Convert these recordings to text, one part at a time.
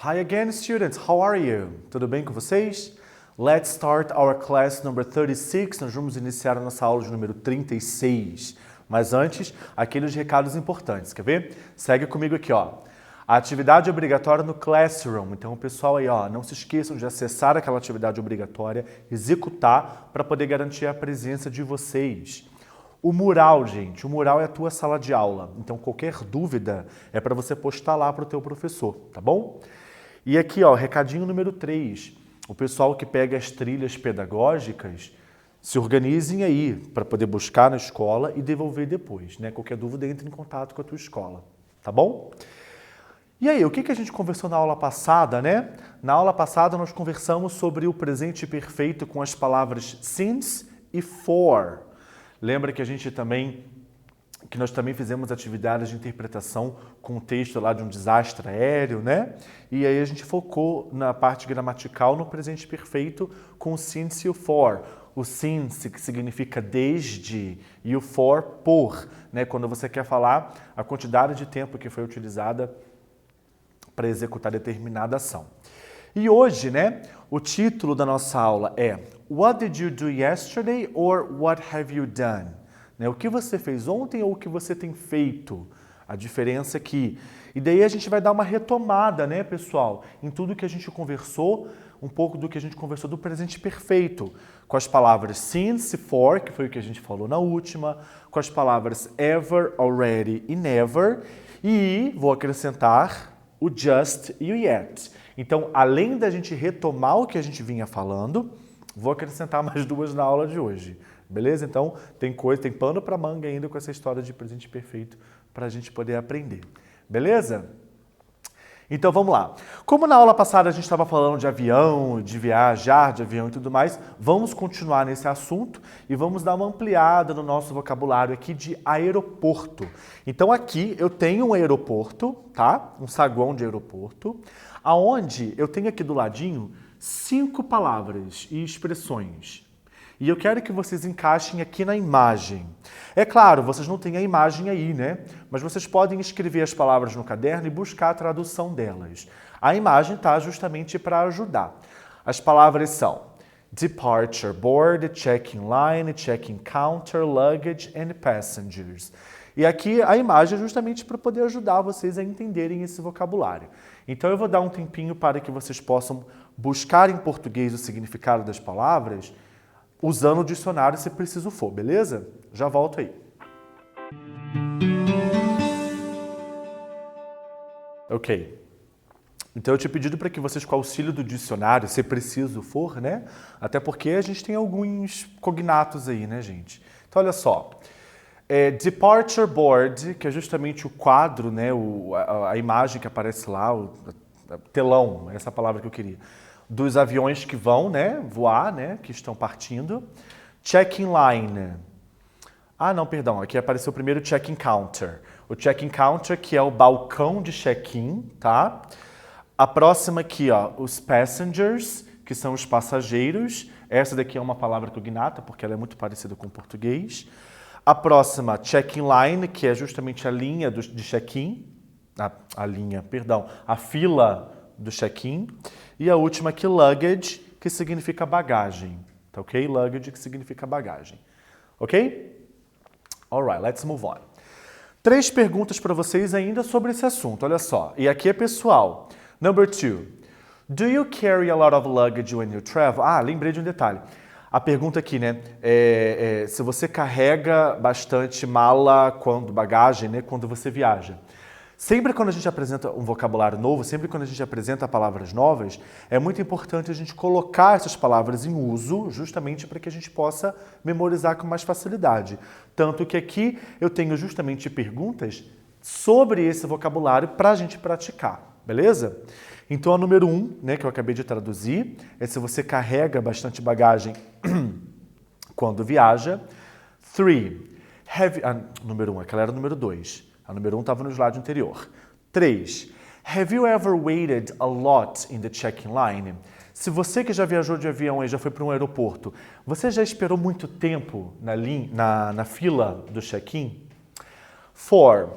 Hi again, students. How are you? Tudo bem com vocês? Let's start our class number 36. Nós vamos iniciar a nossa aula de número 36. Mas antes, aqueles recados importantes, quer ver? Segue comigo aqui, ó. A atividade obrigatória no Classroom. Então, pessoal aí, ó, não se esqueçam de acessar aquela atividade obrigatória, executar para poder garantir a presença de vocês. O mural, gente, o mural é a tua sala de aula. Então, qualquer dúvida é para você postar lá para o teu professor, tá bom? E aqui, ó, recadinho número 3. O pessoal que pega as trilhas pedagógicas, se organizem aí para poder buscar na escola e devolver depois, né? Qualquer dúvida, entre em contato com a tua escola, tá bom? E aí, o que a gente conversou na aula passada, né? Na aula passada nós conversamos sobre o presente perfeito com as palavras since e for. Lembra que nós também fizemos atividades de interpretação com o texto lá de um desastre aéreo, né? E aí a gente focou na parte gramatical no presente perfeito com o since e o for. O since, que significa desde, e o for, por, né? Quando você quer falar a quantidade de tempo que foi utilizada para executar determinada ação. E hoje, né, o título da nossa aula é What did you do yesterday or what have you done? Né, o que você fez ontem ou o que você tem feito? A diferença aqui. E daí a gente vai dar uma retomada, né, pessoal, em tudo que a gente conversou, um pouco do que a gente conversou do presente perfeito, com as palavras since, for, que foi o que a gente falou na última, com as palavras ever, already e never, e vou acrescentar o just e o yet. Então, além da gente retomar o que a gente vinha falando, vou acrescentar mais duas na aula de hoje. Beleza? Então, tem pano para manga ainda com essa história de presente perfeito para a gente poder aprender. Beleza? Então, vamos lá. Como na aula passada a gente estava falando de avião, de viajar de avião e tudo mais, vamos continuar nesse assunto e vamos dar uma ampliada no nosso vocabulário aqui de aeroporto. Então, aqui eu tenho um aeroporto, tá? Um saguão de aeroporto, aonde eu tenho aqui do ladinho 5 palavras e expressões. E eu quero que vocês encaixem aqui na imagem. É claro, vocês não têm a imagem aí, né? Mas vocês podem escrever as palavras no caderno e buscar a tradução delas. A imagem está justamente para ajudar. As palavras são departure, board, check-in line, check-in counter, luggage and passengers. E aqui a imagem é justamente para poder ajudar vocês a entenderem esse vocabulário. Então eu vou dar um tempinho para que vocês possam buscar em português o significado das palavras, usando o dicionário se preciso for, beleza? Já volto aí. Ok. Então eu tinha pedido para que vocês, com o auxílio do dicionário, se preciso for, né? Até porque a gente tem alguns cognatos aí, né, gente? Então olha só. Departure board, que é justamente o quadro, né? A imagem que aparece lá, o telão, essa palavra que eu queria. Dos aviões que vão, né, voar, né, que estão partindo. Check-in line. Ah, não, perdão, aqui apareceu primeiro o check-in counter. O check-in counter, que é o balcão de check-in, tá? A próxima aqui, ó, os passengers, que são os passageiros. Essa daqui é uma palavra cognata, porque ela é muito parecida com o português. A próxima, check-in line, que é justamente a linha de check-in. A fila do check-in. E a última aqui, luggage, que significa bagagem. Tá ok? Luggage, que significa bagagem. Ok? Alright, let's move on. 3 perguntas para vocês ainda sobre esse assunto, olha só. E aqui é pessoal. Number 2. Do you carry a lot of luggage when you travel? Ah, lembrei de um detalhe. A pergunta aqui, né? Se você carrega bastante mala, bagagem, né? Quando você viaja. Sempre quando a gente apresenta um vocabulário novo, sempre quando a gente apresenta palavras novas, é muito importante a gente colocar essas palavras em uso, justamente para que a gente possa memorizar com mais facilidade. Tanto que aqui eu tenho justamente perguntas sobre esse vocabulário para a gente praticar, beleza? Então a número 1, né, que eu acabei de traduzir, é se você carrega bastante bagagem quando viaja. 3. Número 1, aquela era o número 2. A número 1 estava no slide anterior. 3. Have you ever waited a lot in the check-in line? Se você que já viajou de avião e já foi para um aeroporto, você já esperou muito tempo na fila do check-in? 4.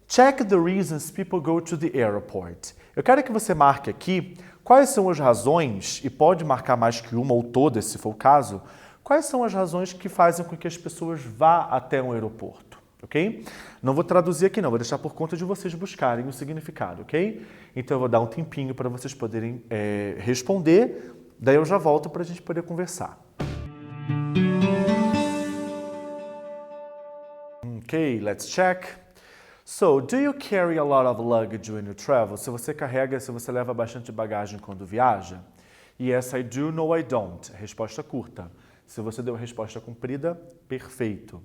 Check the reasons people go to the airport. Eu quero que você marque aqui quais são as razões, e pode marcar mais que uma ou todas, se for o caso, quais são as razões que fazem com que as pessoas vá até um aeroporto, ok? Não vou traduzir aqui não, vou deixar por conta de vocês buscarem o significado, ok? Então eu vou dar um tempinho para vocês poderem responder, daí eu já volto para a gente poder conversar. Ok, let's check. So, do you carry a lot of luggage when you travel? Se você leva bastante bagagem quando viaja? Yes, I do. No, I don't. Resposta curta. Se você deu a resposta comprida, perfeito.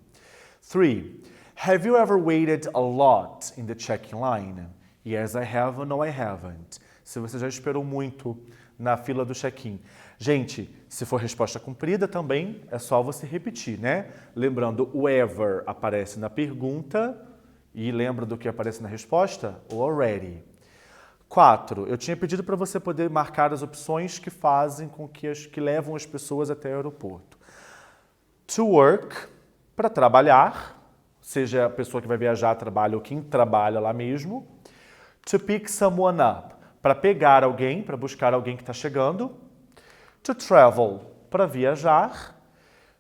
3. Have you ever waited a lot in the check-in line? Yes, I have. No, I haven't. Se você já esperou muito na fila do check-in. Gente, se for resposta comprida também, é só você repetir, né? Lembrando, o ever aparece na pergunta e lembra do que aparece na resposta? O already. 4. Eu tinha pedido para você poder marcar as opções que fazem com que levam as pessoas até o aeroporto. To work, para trabalhar, seja a pessoa que vai viajar, trabalha ou quem trabalha lá mesmo. To pick someone up, para pegar alguém, para buscar alguém que está chegando. To travel, para viajar.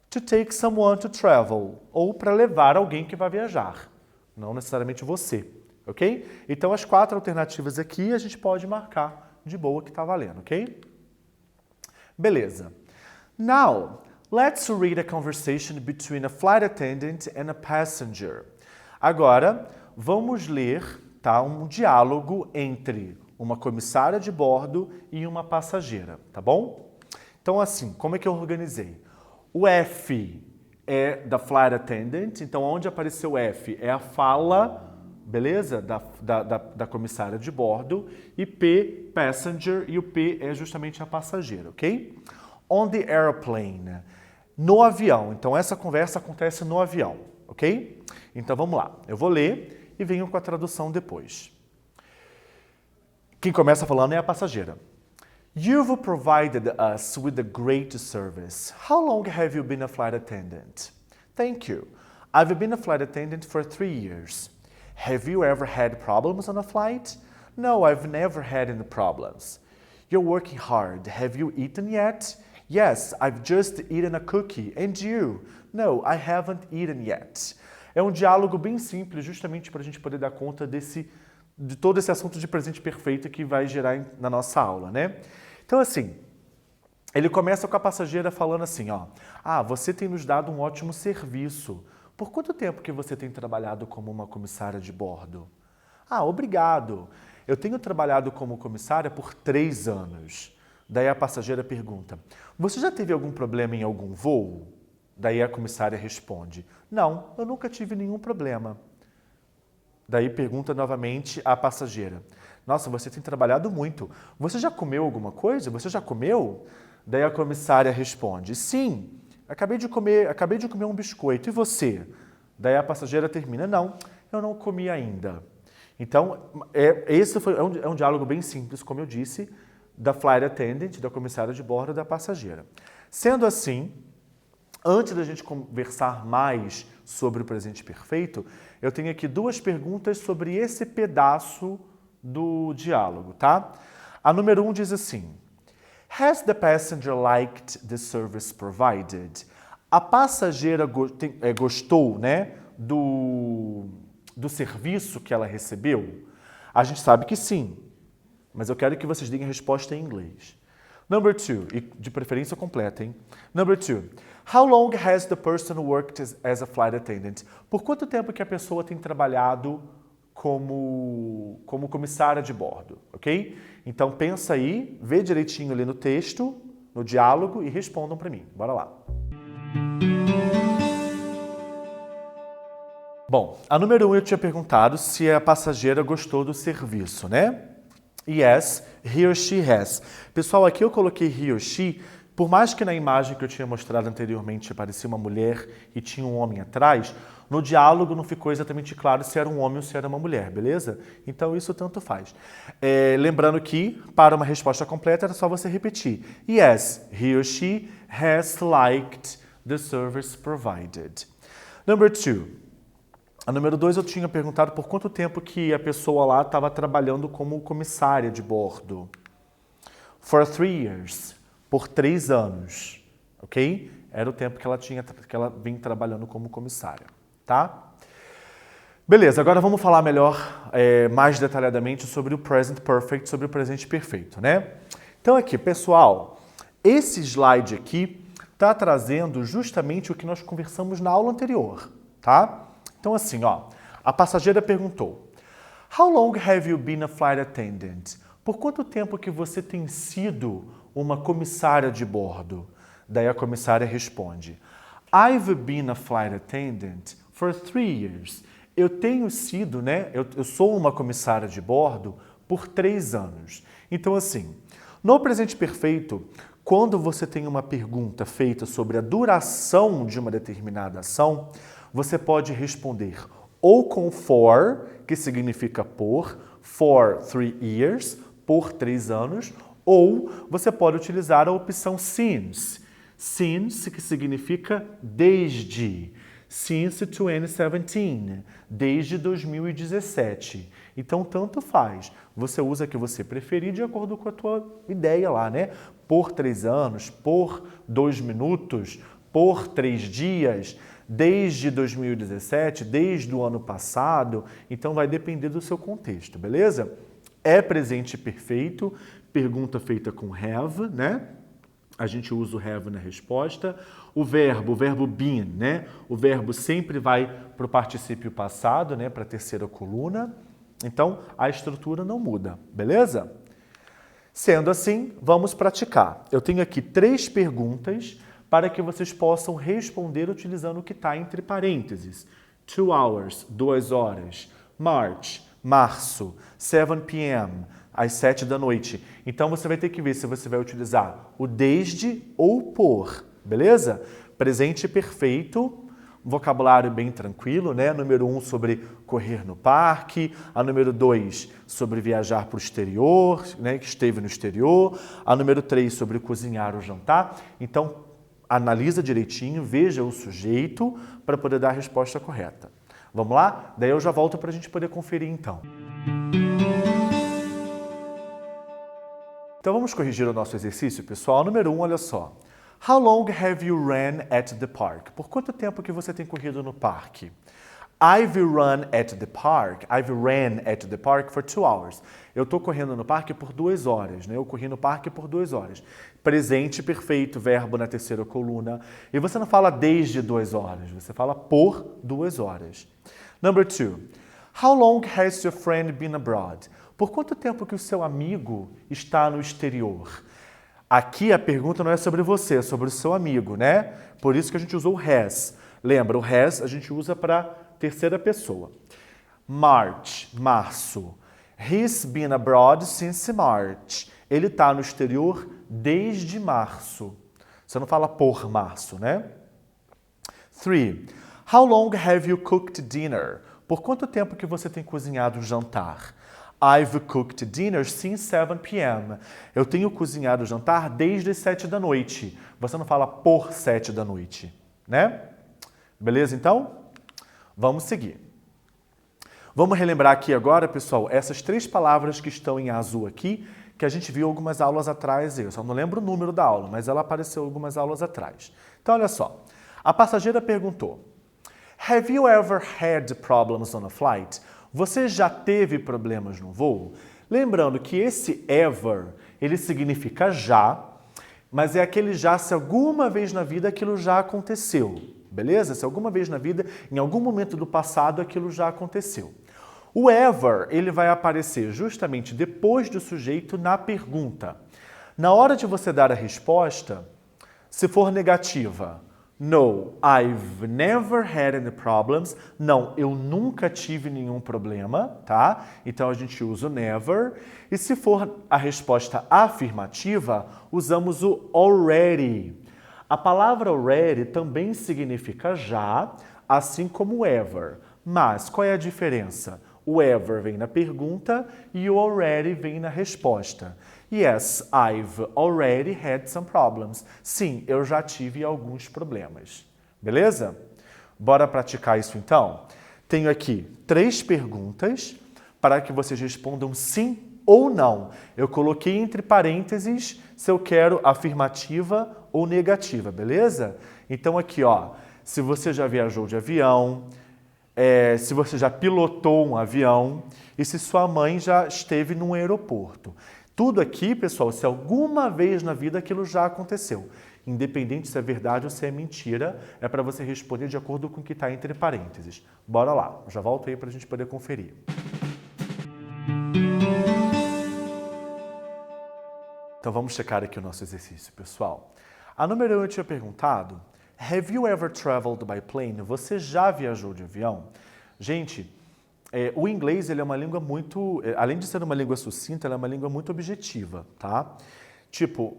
To take someone to travel, ou para levar alguém que vai viajar. Não necessariamente você, ok? Então, as 4 alternativas aqui a gente pode marcar de boa que está valendo, ok? Beleza. Now, let's read a conversation between a flight attendant and a passenger. Agora, vamos ler, tá, um diálogo entre uma comissária de bordo e uma passageira, tá bom? Então, assim, como é que eu organizei? O F é da flight attendant, então onde apareceu o F é a fala, beleza? Da comissária de bordo, e P, passenger, e o P é justamente a passageira, ok? On the airplane, no avião. Então essa conversa acontece no avião, ok? Então vamos lá, eu vou ler e venho com a tradução depois. Quem começa falando é a passageira. You've provided us with a great service. How long have you been a flight attendant? Thank you. I've been a flight attendant for 3 years. Have you ever had problems on a flight? No, I've never had any problems. You're working hard. Have you eaten yet? Yes, I've just eaten a cookie. And you? No, I haven't eaten yet. É um diálogo bem simples, justamente para a gente poder dar conta de todo esse assunto de presente perfeito que vai gerar na nossa aula, né? Então, assim, ele começa com a passageira falando assim, ó. Ah, você tem nos dado um ótimo serviço. Por quanto tempo que você tem trabalhado como uma comissária de bordo? Ah, obrigado. Eu tenho trabalhado como comissária por 3 anos. Daí a passageira pergunta, você já teve algum problema em algum voo? Daí a comissária responde, não, eu nunca tive nenhum problema. Daí pergunta novamente a passageira. Nossa, você tem trabalhado muito. Você já comeu alguma coisa? Você já comeu? Daí a comissária responde, sim, acabei de comer um biscoito. E você? Daí a passageira termina, não, eu não comi ainda. Então, esse é um diálogo bem simples, como eu disse, da flight attendant, da comissária de bordo, da passageira. Sendo assim, antes da gente conversar mais sobre o presente perfeito, eu tenho aqui 2 perguntas sobre esse pedaço do diálogo, tá? A número 1 diz assim, Has the passenger liked the service provided? A passageira gostou, né, do serviço que ela recebeu? A gente sabe que sim, mas eu quero que vocês deem a resposta em inglês. Number 2, e de preferência completa, hein? Number 2, how long has the person worked as a flight attendant? Por quanto tempo que a pessoa tem trabalhado como comissária de bordo, ok? Então pensa aí, vê direitinho ali no texto, no diálogo e respondam para mim. Bora lá. Bom, a número 1 eu tinha perguntado se a passageira gostou do serviço, né? Yes, he or she has. Pessoal, aqui eu coloquei he or she, por mais que na imagem que eu tinha mostrado anteriormente parecia uma mulher e tinha um homem atrás, no diálogo não ficou exatamente claro se era um homem ou se era uma mulher, beleza? Então isso tanto faz. Lembrando que, para uma resposta completa, era só você repetir. Yes, he or she has liked the service provided. Number 2. A número 2 eu tinha perguntado por quanto tempo que a pessoa lá estava trabalhando como comissária de bordo. For 3 years. Por 3 anos. Ok? Era o tempo que ela vinha trabalhando como comissária. Tá? Beleza, agora vamos falar melhor, mais detalhadamente sobre o present perfect, sobre o presente perfeito, né? Então aqui, pessoal, esse slide aqui está trazendo justamente o que nós conversamos na aula anterior, tá? Então assim, ó, a passageira perguntou: How long have you been a flight attendant? Por quanto tempo que você tem sido uma comissária de bordo? Daí a comissária responde: I've been a flight attendant for 3 years. Eu tenho sido, né? Eu sou uma comissária de bordo por 3 anos. Então, assim, no presente perfeito, quando você tem uma pergunta feita sobre a duração de uma determinada ação, você pode responder ou com for, que significa for 3 years, por 3 anos, ou você pode utilizar a opção since. Since, que significa desde. Since 2017, desde 2017. Então, tanto faz. Você usa o que você preferir de acordo com a tua ideia lá, né? Por 3 anos, por 2 minutos, por 3 dias, desde 2017, desde o ano passado. Então, vai depender do seu contexto, beleza? É presente perfeito, pergunta feita com have, né? A gente usa o have na resposta. O verbo been, né? O verbo sempre vai para o particípio passado, né? Para a terceira coluna. Então, a estrutura não muda, beleza? Sendo assim, vamos praticar. Eu tenho aqui 3 perguntas para que vocês possam responder utilizando o que está entre parênteses. 2 hours, 2 horas. March, março. 7 p.m., às 7 da noite. Então, você vai ter que ver se você vai utilizar o desde ou por, beleza? Presente perfeito, vocabulário bem tranquilo, né? Número 1 sobre correr no parque, a número 2 sobre viajar para o exterior, né? Que esteve no exterior, a número 3 sobre cozinhar ou jantar. Então, analisa direitinho, veja o sujeito para poder dar a resposta correta. Vamos lá? Daí eu já volto para a gente poder conferir então. Então vamos corrigir o nosso exercício, pessoal. Número 1, olha só. How long have you ran at the park? Por quanto tempo que você tem corrido no parque? I've ran at the park. I've ran at the park for 2 hours. Eu estou correndo no parque por 2 horas, né? Eu corri no parque por 2 horas. Presente perfeito, verbo na terceira coluna. E você não fala desde 2 horas, você fala por 2 horas. Number 2. How long has your friend been abroad? Por quanto tempo que o seu amigo está no exterior? Aqui a pergunta não é sobre você, é sobre o seu amigo, né? Por isso que a gente usou o has. Lembra, o has a gente usa para terceira pessoa. March, março. He's been abroad since March. Ele está no exterior desde março. Você não fala por março, né? 3. How long have you cooked dinner? Por quanto tempo que você tem cozinhado o jantar? I've cooked dinner since 7 p.m. Eu tenho cozinhado o jantar desde as 7 da noite. Você não fala por 7 da noite, né? Beleza, então? Vamos seguir. Vamos relembrar aqui agora, pessoal, essas 3 palavras que estão em azul aqui, que a gente viu algumas aulas atrás. Eu só não lembro o número da aula, mas ela apareceu algumas aulas atrás. Então, olha só. A passageira perguntou: Have you ever had problems on a flight? Você já teve problemas no voo? Lembrando que esse ever, ele significa já, mas é aquele já se alguma vez na vida aquilo já aconteceu, beleza? Se alguma vez na vida, em algum momento do passado, aquilo já aconteceu. O ever, ele vai aparecer justamente depois do sujeito na pergunta. Na hora de você dar a resposta, se for negativa, no, I've never had any problems. Não, eu nunca tive nenhum problema, tá? Então a gente usa o never. E se for a resposta afirmativa, usamos o already. A palavra already também significa já, assim como o ever. Mas qual é a diferença? O ever vem na pergunta e o already vem na resposta. Yes, I've already had some problems. Sim, eu já tive alguns problemas. Beleza? Bora praticar isso então? tenho aqui 3 perguntas para que vocês respondam sim ou não. Eu coloquei entre parênteses se eu quero afirmativa ou negativa, beleza? Então aqui, ó, se você já viajou de avião, se você já pilotou um avião e se sua mãe já esteve num aeroporto. Tudo aqui, pessoal, se alguma vez na vida aquilo já aconteceu. Independente se é verdade ou se é mentira, é para você responder de acordo com o que está entre parênteses. Bora lá, já volto aí para a gente poder conferir. Então vamos checar aqui o nosso exercício, pessoal. A número 1 eu tinha perguntado, have you ever traveled by plane? Você já viajou de avião? Gente, o inglês ele é uma língua muito, além de ser uma língua sucinta, ela é uma língua muito objetiva, tá? Tipo,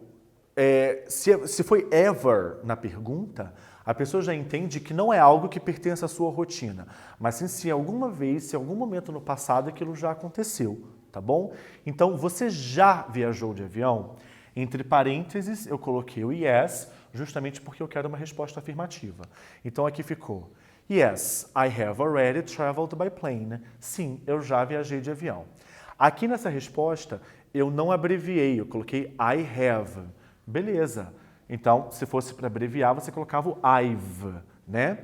se foi ever na pergunta, a pessoa já entende que não é algo que pertence à sua rotina, mas sim se alguma vez, se em algum momento no passado aquilo já aconteceu, tá bom? Então, você já viajou de avião? Entre parênteses, eu coloquei o yes, justamente porque eu quero uma resposta afirmativa. Então, aqui ficou, yes, I have already traveled by plane. Sim, eu já viajei de avião. Aqui nessa resposta, eu não abreviei, eu coloquei I have. Beleza. Então, se fosse para abreviar, você colocava o I've, né?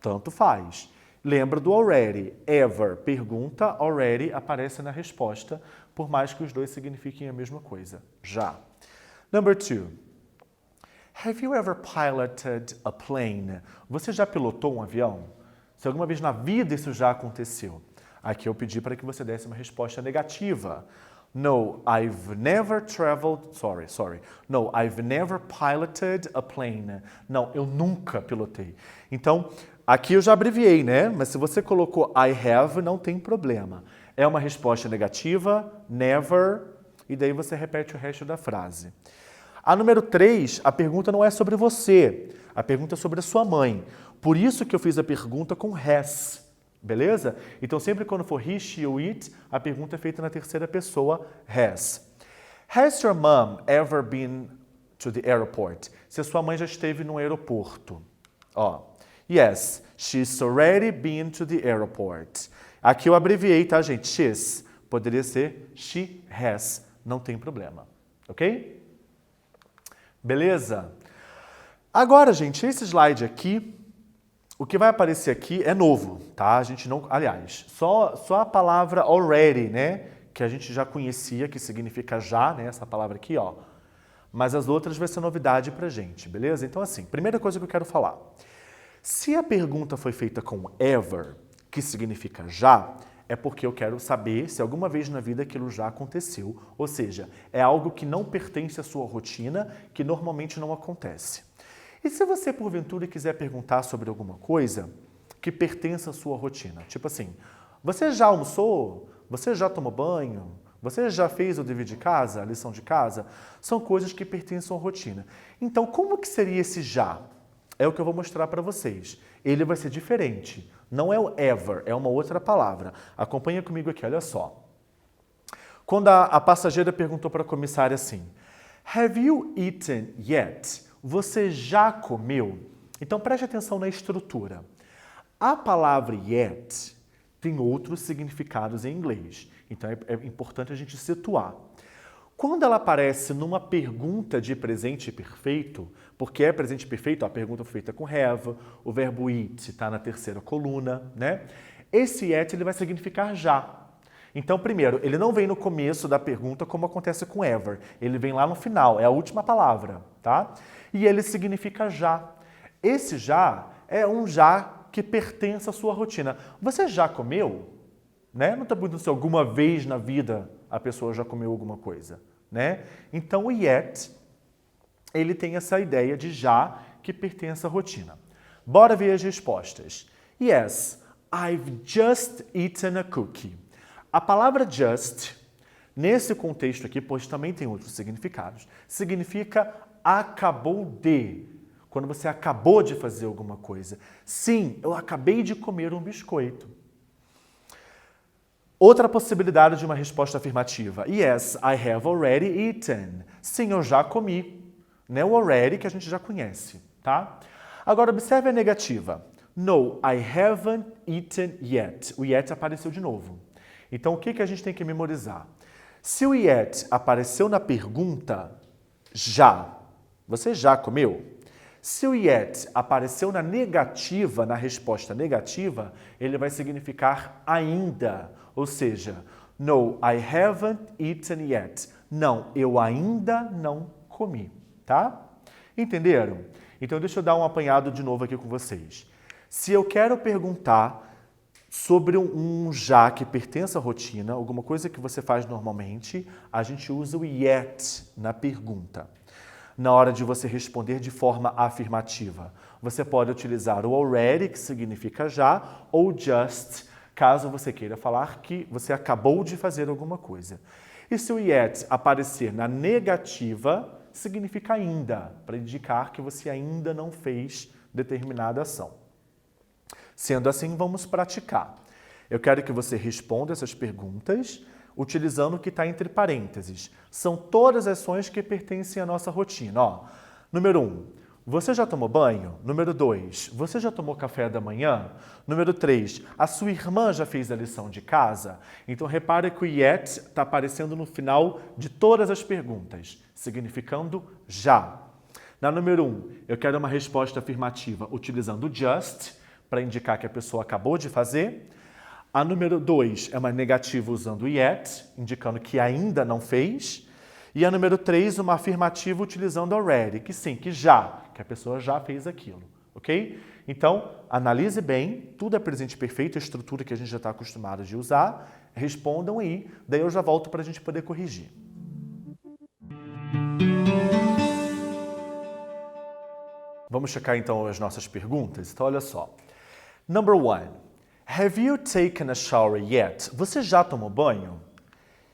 Tanto faz. Lembra do already. Ever, pergunta, already aparece na resposta, por mais que os dois signifiquem a mesma coisa. Já. Number 2. Have you ever piloted a plane? Você já pilotou um avião? Se alguma vez na vida isso já aconteceu. Aqui eu pedi para que você desse uma resposta negativa. No, I've never traveled, No, I've never piloted a plane. Não, eu nunca pilotei. Então, aqui eu já abreviei, né? Mas se você colocou I have, não tem problema. É uma resposta negativa, never, e daí você repete o resto da frase. A número 3, a pergunta não é sobre você, a pergunta é sobre a sua mãe. Por isso que eu fiz a pergunta com has. Beleza? Então, sempre quando for he, she ou it, a pergunta é feita na terceira pessoa, has. Has your mom ever been to the airport? Se a sua mãe já esteve no aeroporto. Ó, yes, she's already been to the airport. Aqui eu abreviei, tá, gente? She's. Poderia ser she has. Não tem problema. Ok? Beleza? Agora, gente, esse slide aqui, o que vai aparecer aqui é novo, tá? A gente não, aliás, só a palavra already, né? Que a gente já conhecia, que significa já, né? Essa palavra aqui, ó. Mas as outras vai ser novidade pra gente, beleza? Então, assim, primeira coisa que eu quero falar. Se a pergunta foi feita com ever, que significa já, é porque eu quero saber se alguma vez na vida aquilo já aconteceu. Ou seja, é algo que não pertence à sua rotina, que normalmente não acontece. E se você, porventura, quiser perguntar sobre alguma coisa que pertence à sua rotina? Tipo assim, você já almoçou? Você já tomou banho? Você já fez o dever de casa, a lição de casa? São coisas que pertencem à rotina. Então, como que seria esse já? É o que eu vou mostrar para vocês. Ele vai ser diferente. Não é o ever, é uma outra palavra. Acompanha comigo aqui, olha só. Quando a passageira perguntou para a comissária assim, have you eaten yet? Você já comeu? Então, preste atenção na estrutura. A palavra yet tem outros significados em inglês. Então, é importante a gente situar. Quando ela aparece numa pergunta de presente perfeito, porque é presente perfeito, a pergunta foi feita com have, o verbo eat está na terceira coluna, né? Esse yet ele vai significar já. Então, primeiro, ele não vem no começo da pergunta como acontece com ever. Ele vem lá no final, é a última palavra, tá? E ele significa já. Esse já é um já que pertence à sua rotina. Você já comeu? Né? Não está perguntando se alguma vez na vida a pessoa já comeu alguma coisa, né? Então, o yet, ele tem essa ideia de já que pertence à rotina. Bora ver as respostas. Yes, I've just eaten a cookie. A palavra just, nesse contexto aqui, pois também tem outros significados, significa acabou de. Quando você acabou de fazer alguma coisa. Sim, eu acabei de comer um biscoito. Outra possibilidade de uma resposta afirmativa. Yes, I have already eaten. Sim, eu já comi. Né? O already que a gente já conhece, tá? Agora, observe a negativa. No, I haven't eaten yet. O yet apareceu de novo. Então, o que a gente tem que memorizar? Se o yet apareceu na pergunta, já. Você já comeu? Se o yet apareceu na negativa, na resposta negativa, ele vai significar ainda. Ou seja, no, I haven't eaten yet. Não, eu ainda não comi, tá? Entenderam? Então, deixa eu dar um apanhado de novo aqui com vocês. Se eu quero perguntar sobre um já que pertence à rotina, alguma coisa que você faz normalmente, a gente usa o yet na pergunta. Na hora de você responder de forma afirmativa, você pode utilizar o already, que significa já, ou just, caso você queira falar que você acabou de fazer alguma coisa. E se o yet aparecer na negativa, significa ainda, para indicar que você ainda não fez determinada ação. Sendo assim, vamos praticar. Eu quero que você responda essas perguntas utilizando o que está entre parênteses. São todas as ações que pertencem à nossa rotina. Ó, número 1, você já tomou banho? Número 2, você já tomou café da manhã? Número 3, a sua irmã já fez a lição de casa? Então, repare que o yet está aparecendo no final de todas as perguntas, significando já. Na número 1, eu quero uma resposta afirmativa utilizando just, para indicar que a pessoa acabou de fazer. A número 2 é uma negativa usando yet, indicando que ainda não fez. E a número 3, uma afirmativa utilizando already, que sim, que já, que a pessoa já fez aquilo, ok? Então, analise bem, tudo é presente perfeito, a estrutura que a gente já está acostumado de usar. Respondam aí, daí eu já volto para a gente poder corrigir. Vamos checar então as nossas perguntas? Então, olha só. Number 1. Have you taken a shower yet? Você já tomou banho?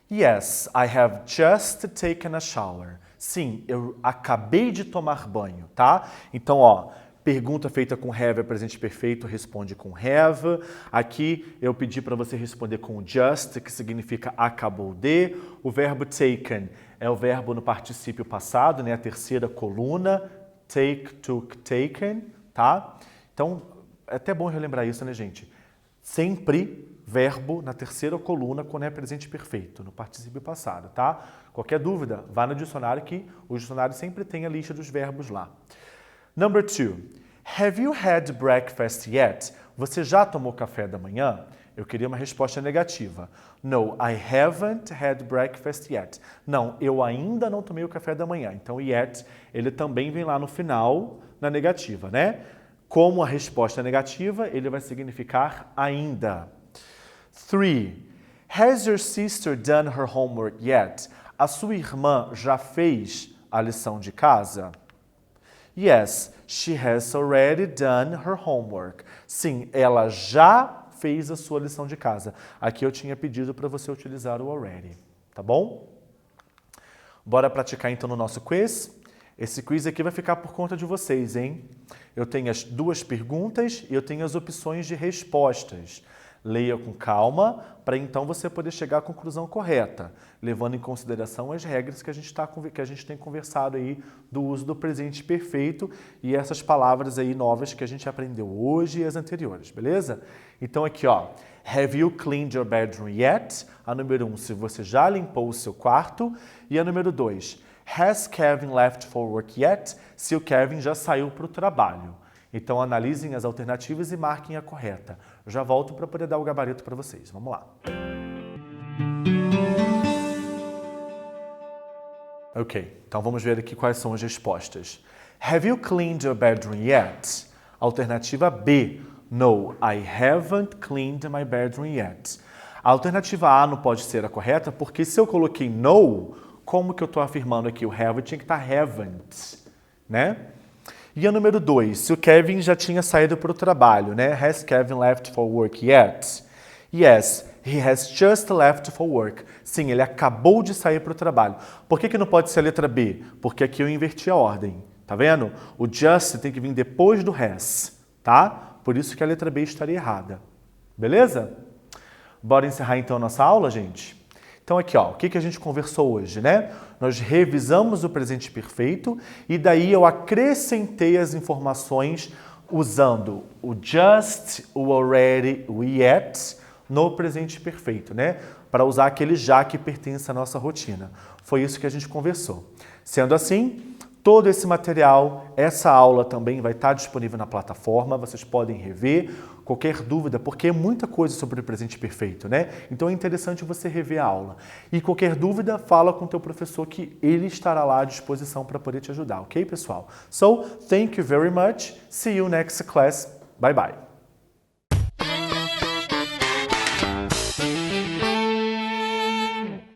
Yes, I have just taken a shower. Sim, eu acabei de tomar banho, tá? Então, ó, pergunta feita com have é presente perfeito, responde com have. Aqui eu pedi para você responder com just, que significa acabou de. O verbo taken é o verbo no particípio passado, né? A terceira coluna. Take, took, taken, tá? Então, é até bom relembrar isso, né, gente? Sempre verbo na terceira coluna quando é presente perfeito, no particípio passado, tá? Qualquer dúvida, vá no dicionário que o dicionário sempre tem a lista dos verbos lá. Number 2. Have you had breakfast yet? Você já tomou café da manhã? Eu queria uma resposta negativa. No, I haven't had breakfast yet. Não, eu ainda não tomei o café da manhã. Então, o yet, ele também vem lá no final, na negativa, né? Como a resposta é negativa, ele vai significar ainda. 3. Has your sister done her homework yet? A sua irmã já fez a lição de casa? Yes, she has already done her homework. Sim, ela já fez a sua lição de casa. Aqui eu tinha pedido para você utilizar o already, tá bom? Bora praticar então no nosso quiz? Esse quiz aqui vai ficar por conta de vocês, hein? Eu tenho as duas perguntas e eu tenho as opções de respostas. Leia com calma, para então você poder chegar à conclusão correta, levando em consideração as regras que a gente tem conversado aí do uso do presente perfeito e essas palavras aí novas que a gente aprendeu hoje e as anteriores, beleza? Então aqui, ó, have you cleaned your bedroom yet? A número 1, se você já limpou o seu quarto. E a número 2, has Kevin left for work yet? Se o Kevin já saiu para o trabalho. Então, analisem as alternativas e marquem a correta. Eu já volto para poder dar o gabarito para vocês. Vamos lá. Ok, então vamos ver aqui quais são as respostas. Have you cleaned your bedroom yet? Alternativa B. No, I haven't cleaned my bedroom yet. A alternativa A não pode ser a correta, porque se eu coloquei no, como que eu estou afirmando aqui? O have tinha que estar haven't, né? E a número 2, se o Kevin já tinha saído para o trabalho, né? Has Kevin left for work yet? Yes, he has just left for work. Sim, ele acabou de sair para o trabalho. Por que não pode ser a letra B? Porque aqui eu inverti a ordem, tá vendo? O just tem que vir depois do has, tá? Por isso que a letra B estaria errada. Beleza? Bora encerrar então a nossa aula, gente? Então aqui, ó, o que a gente conversou hoje, né? Nós revisamos o presente perfeito e daí eu acrescentei as informações usando o just, o already, o yet no presente perfeito, né? Para usar aquele já que pertence à nossa rotina. Foi isso que a gente conversou. Sendo assim, todo esse material, essa aula também vai estar disponível na plataforma, vocês podem rever. Qualquer dúvida, porque é muita coisa sobre o presente perfeito, né? Então é interessante você rever a aula. E qualquer dúvida, fala com o teu professor que ele estará lá à disposição para poder te ajudar, ok, pessoal? So, thank you very much. See you next class. Bye bye.